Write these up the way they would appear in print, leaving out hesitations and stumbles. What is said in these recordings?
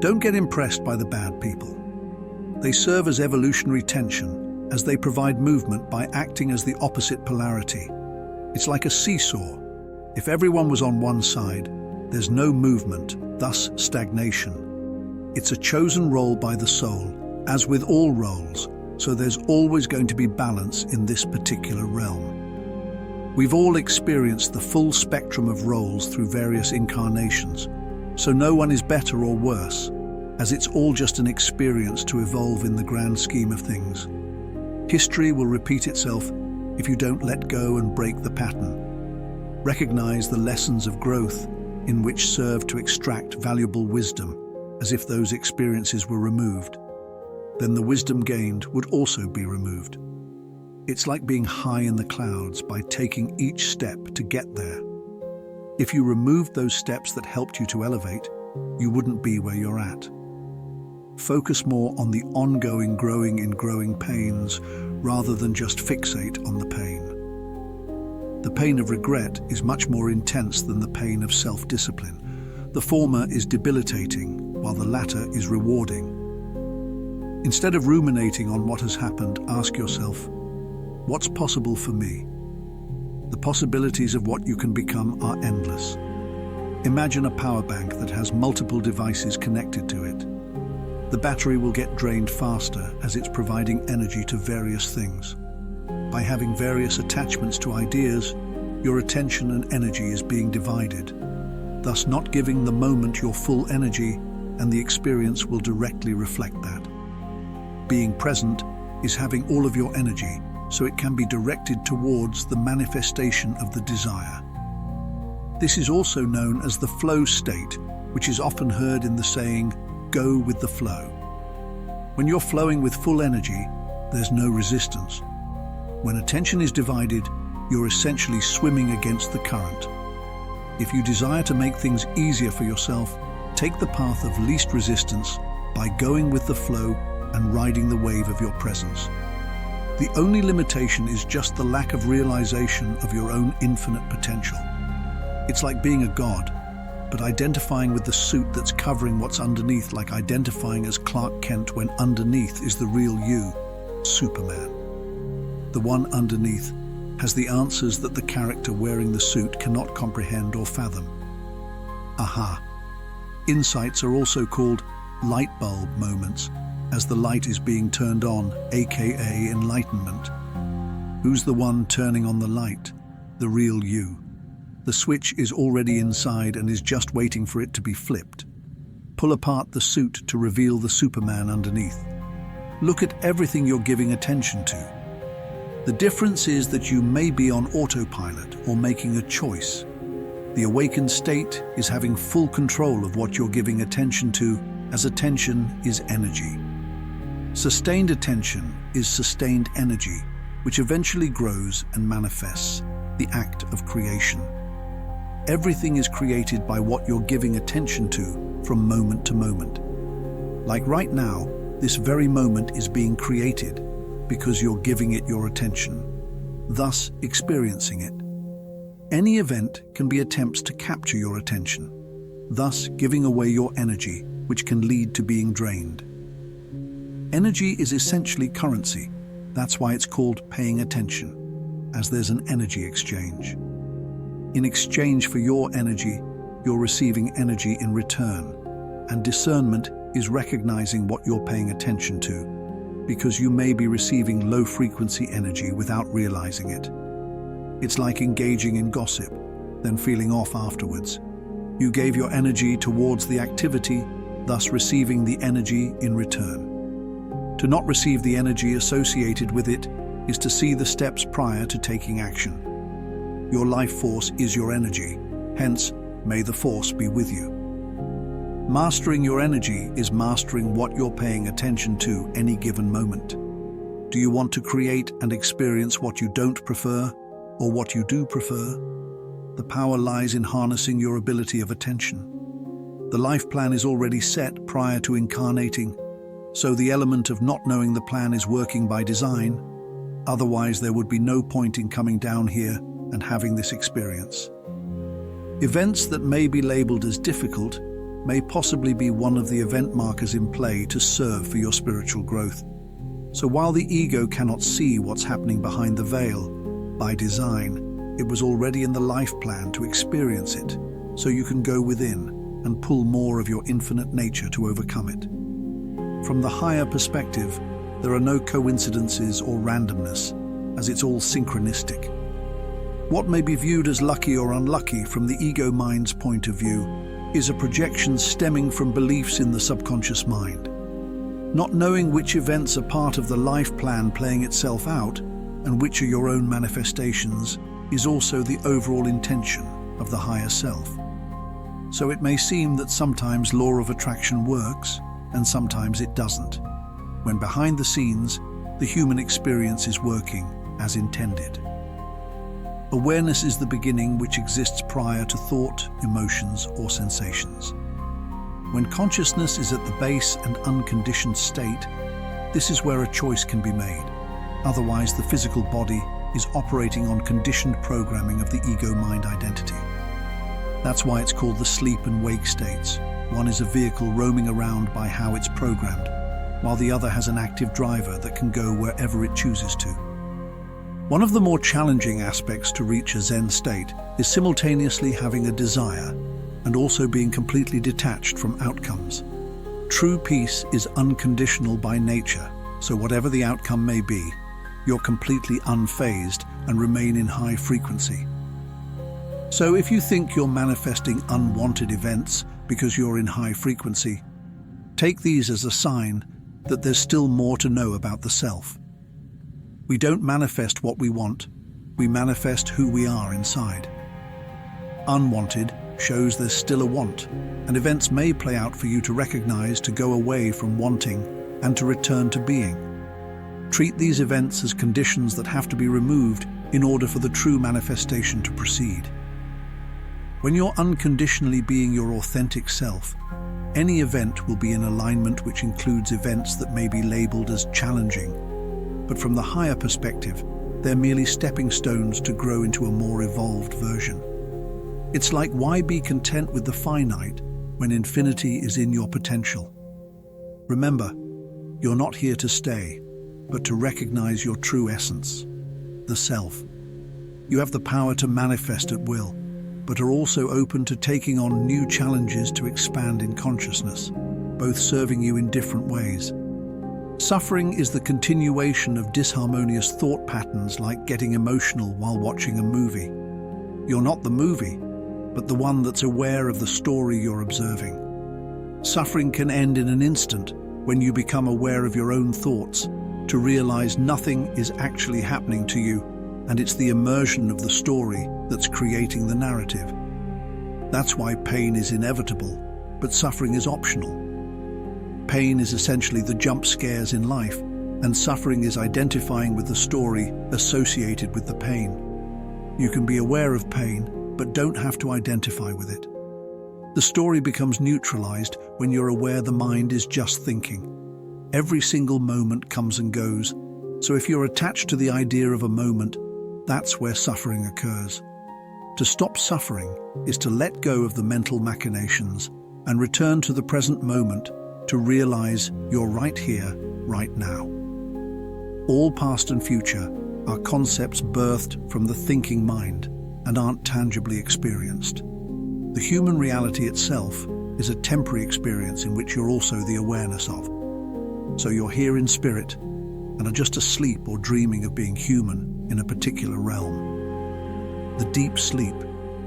Don't get impressed by the bad people. They serve as evolutionary tension, as they provide movement by acting as the opposite polarity. It's like a seesaw. If everyone was on one side, there's no movement, thus stagnation. It's a chosen role by the soul, as with all roles, so there's always going to be balance in this particular realm. We've all experienced the full spectrum of roles through various incarnations, so no one is better or worse, as it's all just an experience to evolve in the grand scheme of things. History will repeat itself if you don't let go and break the pattern. Recognize the lessons of growth in which serve to extract valuable wisdom, as if those experiences were removed. Then the wisdom gained would also be removed. It's like being high in the clouds by taking each step to get there. If you removed those steps that helped you to elevate, you wouldn't be where you're at. Focus more on the ongoing growing in growing pains rather than just fixate on the pain. The pain of regret is much more intense than the pain of self-discipline. The former is debilitating, while the latter is rewarding. Instead of ruminating on what has happened, ask yourself, what's possible for me? The possibilities of what you can become are endless. Imagine a power bank that has multiple devices connected to it. The battery will get drained faster as it's providing energy to various things. By having various attachments to ideas, your attention and energy is being divided, thus not giving the moment your full energy, and the experience will directly reflect that. Being present is having all of your energy, so it can be directed towards the manifestation of the desire. This is also known as the flow state, which is often heard in the saying, "Go with the flow." When you're flowing with full energy, there's no resistance. When attention is divided, you're essentially swimming against the current. If you desire to make things easier for yourself, take the path of least resistance by going with the flow and riding the wave of your presence. The only limitation is just the lack of realization of your own infinite potential. It's like being a god, but identifying with the suit that's covering what's underneath, like identifying as Clark Kent when underneath is the real you, Superman. The one underneath has the answers that the character wearing the suit cannot comprehend or fathom. Aha! Insights are also called light bulb moments, as the light is being turned on, aka enlightenment. Who's the one turning on the light? The real you. The switch is already inside and is just waiting for it to be flipped. Pull apart the suit to reveal the Superman underneath. Look at everything you're giving attention to. The difference is that you may be on autopilot or making a choice. The awakened state is having full control of what you're giving attention to, as attention is energy. Sustained attention is sustained energy, which eventually grows and manifests, the act of creation. Everything is created by what you're giving attention to from moment to moment. Like right now, this very moment is being created because you're giving it your attention, thus experiencing it. Any event can be attempts to capture your attention, thus giving away your energy, which can lead to being drained. Energy is essentially currency. That's why it's called paying attention, as there's an energy exchange. In exchange for your energy, you're receiving energy in return, and discernment is recognizing what you're paying attention to, because you may be receiving low-frequency energy without realizing it. It's like engaging in gossip, then feeling off afterwards. You gave your energy towards the activity, thus receiving the energy in return. To not receive the energy associated with it is to see the steps prior to taking action. Your life force is your energy, hence, may the force be with you. Mastering your energy is mastering what you're paying attention to any given moment. Do you want to create and experience what you don't prefer, or what you do prefer? The power lies in harnessing your ability of attention. The life plan is already set prior to incarnating, so the element of not knowing the plan is working by design. Otherwise, there would be no point in coming down here and having this experience. Events that may be labeled as difficult may possibly be one of the event markers in play to serve for your spiritual growth. So while the ego cannot see what's happening behind the veil, by design, it was already in the life plan to experience it, so you can go within and pull more of your infinite nature to overcome it. From the higher perspective, there are no coincidences or randomness, as it's all synchronistic. What may be viewed as lucky or unlucky from the ego mind's point of view is a projection stemming from beliefs in the subconscious mind. Not knowing which events are part of the life plan playing itself out and which are your own manifestations is also the overall intention of the higher self. So it may seem that sometimes law of attraction works and sometimes it doesn't, when behind the scenes, the human experience is working as intended. Awareness is the beginning which exists prior to thought, emotions, or sensations. When consciousness is at the base and unconditioned state, this is where a choice can be made. Otherwise, the physical body is operating on conditioned programming of the ego-mind identity. That's why it's called the sleep and wake states. One is a vehicle roaming around by how it's programmed, while the other has an active driver that can go wherever it chooses to. One of the more challenging aspects to reach a Zen state is simultaneously having a desire and also being completely detached from outcomes. True peace is unconditional by nature, so whatever the outcome may be, you're completely unfazed and remain in high frequency. So if you think you're manifesting unwanted events because you're in high frequency, take these as a sign that there's still more to know about the self. We don't manifest what we want, we manifest who we are inside. Unwanted shows there's still a want, and events may play out for you to recognize, to go away from wanting and to return to being. Treat these events as conditions that have to be removed in order for the true manifestation to proceed. When you're unconditionally being your authentic self, any event will be in alignment, which includes events that may be labeled as challenging. But from the higher perspective, they're merely stepping stones to grow into a more evolved version. It's like, why be content with the finite when infinity is in your potential? Remember, you're not here to stay, but to recognize your true essence, the self. You have the power to manifest at will, but are also open to taking on new challenges to expand in consciousness, both serving you in different ways. Suffering is the continuation of disharmonious thought patterns, like getting emotional while watching a movie. You're not the movie, but the one that's aware of the story you're observing. Suffering can end in an instant when you become aware of your own thoughts, to realize nothing is actually happening to you, and it's the immersion of the story that's creating the narrative. That's why pain is inevitable, but suffering is optional. Pain is essentially the jump scares in life, and suffering is identifying with the story associated with the pain. You can be aware of pain, but don't have to identify with it. The story becomes neutralized when you're aware the mind is just thinking. Every single moment comes and goes, so if you're attached to the idea of a moment, that's where suffering occurs. To stop suffering is to let go of the mental machinations and return to the present moment, to realize you're right here, right now. All past and future are concepts birthed from the thinking mind and aren't tangibly experienced. The human reality itself is a temporary experience in which you're also the awareness of. So you're here in spirit and are just asleep or dreaming of being human in a particular realm. The deep sleep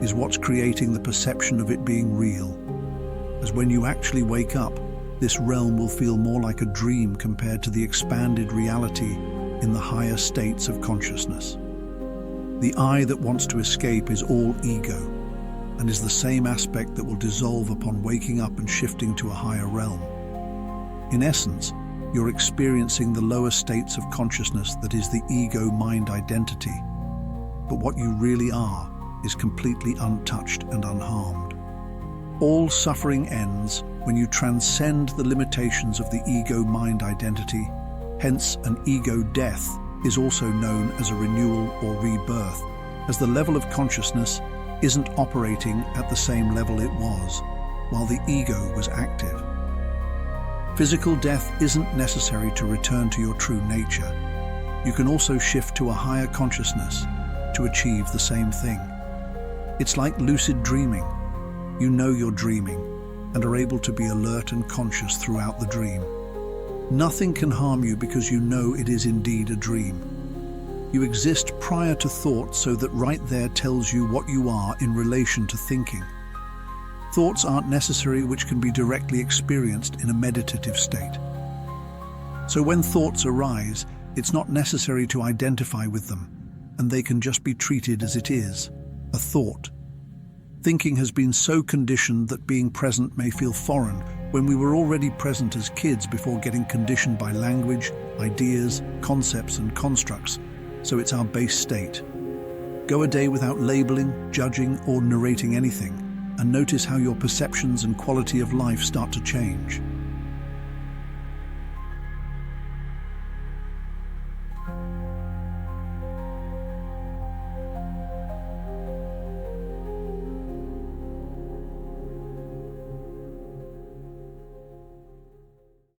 is what's creating the perception of it being real, as when you actually wake up, this realm will feel more like a dream compared to the expanded reality in the higher states of consciousness. The I that wants to escape is all ego, and is the same aspect that will dissolve upon waking up and shifting to a higher realm. In essence, you're experiencing the lower states of consciousness that is the ego-mind identity, but what you really are is completely untouched and unharmed. All suffering ends when you transcend the limitations of the ego-mind identity. Hence, an ego death is also known as a renewal or rebirth, as the level of consciousness isn't operating at the same level it was. while the ego was active. Physical death isn't necessary to return to your true nature. You can also shift to a higher consciousness to achieve the same thing. It's like lucid dreaming. You know you're dreaming and are able to be alert and conscious throughout the dream. Nothing can harm you because you know it is indeed a dream. You exist prior to thought, so that right there tells you what you are in relation to thinking. Thoughts aren't necessary, which can be directly experienced in a meditative state. So when thoughts arise, it's not necessary to identify with them, and they can just be treated as it is, a thought. Thinking has been so conditioned that being present may feel foreign when we were already present as kids before getting conditioned by language, ideas, concepts and constructs, so it's our base state. Go a day without labeling, judging or narrating anything, and notice how your perceptions and quality of life start to change.